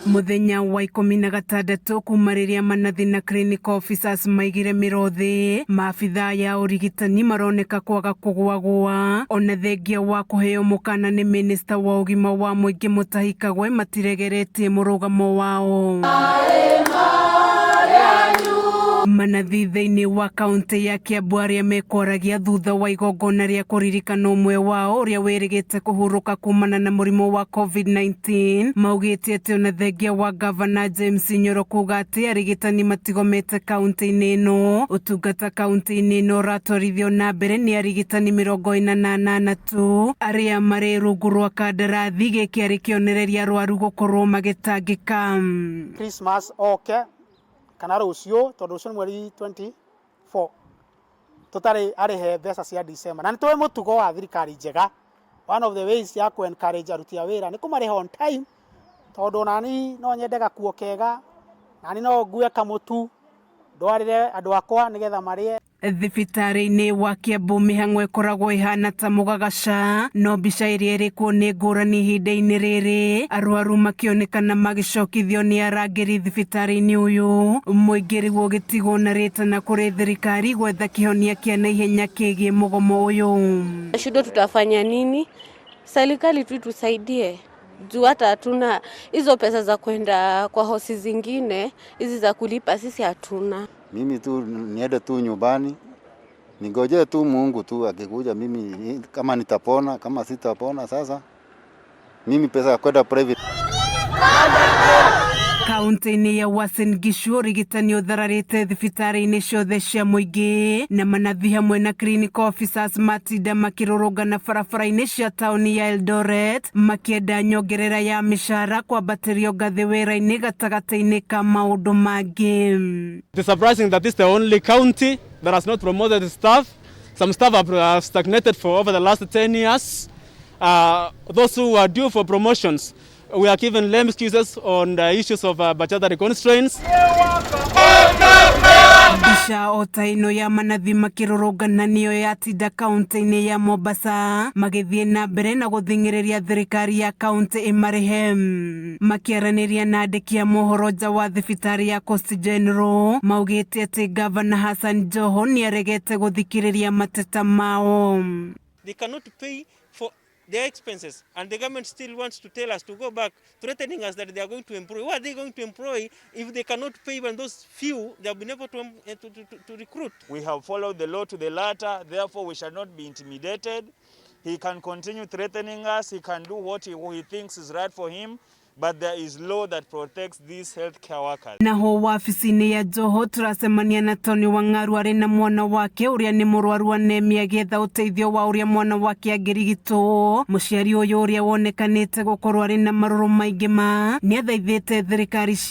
Muthenya wa 16 kumariria manathi na clinical officers maigire miro thi, maabitha ya arigitani maroneka kwaga kugwagwa ona thengia wa kuheo mukaana ni minista wa ugima wa muingi Mutahi Kagwe matiregeretie murugamo wao. Manathi thiini wa kaunti ya Kiambu aria mekoragia thutha wa igongona ria kuririkana umwe wao uria wirigite kuhuruka kumana na murimo wa COVID-19 maugite ati ona thengia wa Governor James Nyoro kuga ati arigitani matigomete kaunti-ini ino. Utungata kaunti-ini ino ratwarithio nambere ni arigitani 48 tu aria mari rungu rwa kandarathi giki ari kionereria Arwaru gukorwo magitangika. Christmas okay kana rucio tondu ucio mweri 24 tutari arihe mbeca cia December na nitwe mutugo wa thirikari njega. One of the ways ya ku encourage aruti a wira ni kumariha on time tondu nani no nyendega kuo kega nani no ngue kamutu ndwarire andu akwa nigetha marie. Thibitari-ini wa Kiambu mihang'o ikoragwo ihana ta mugagaca no mbica iria iri kuo ni ngurani ihinda-ini riri, arwaru makionekana magicokithio ni arangiri thibitari-ini uyu. Muingi riu ugitigwo na ritana kuri thirikari gwetha kihonia kia naihenya kigie mugomo uyu. Shindo tutafanya nini? Serikali tu tusaidie. Juu hata hatuna hizo pesa za kwenda kwa hosi zingine, hizi za kulipa sisi hatuna. Mimi tu niende tu nyumbani, ningoje tu Mungu tu akikuja, mimi kama nitapona, kama sitapona sasa mimi pesa ya kwenda private. Kaunti-ini ya Uasin Gishu arigitani uthararite thibitari-ini ciothe cia muingi na manathi hamwe na clinical officers matinda makirurungana barabara-ini cia tauni ya Eldoret makienda nyongerera ya mishahara kwambatirio ngathi wira-ini gatagati-ini ka maundu mangi. It is surprising that this is the only county that has not promoted staff. Some staff have stagnated for over the last 10 years. Those who are due for promotions, we are given lame excuses on the issues of budgetary constraints. Bisha otaino ya manathi makirurungana niyo yatinda kaunti-ini ya Mombasa magithie na mbere na guthingiriria thirikari ya kaunti imarihe. Makiaraniria na andiki a mohoro nja wa thibitari ya Coast General maugite ati Governor Hassan Joho ni aregete guthikiriria mateta mao. They cannot pay for their expenses and the government still wants to tell us to go back, threatening us that they are going to employ. What are they going to employ if they cannot pay even those few they have been able to recruit? We have followed the law to the letter, therefore we shall not be intimidated. He can continue threatening us, he can do what he thinks is right for him, but there is law that protects these healthcare workers. Naho wabici-ini ya Joho turacemania na Tony Wang'aru ari na mwana wake uria ni murwaru wa anemia getha uteithio wa uria mwana wake angirigitwo. Muciari uyu uria wonekanite gukorwo ari na maruru maingi ma ni athaithite thirikari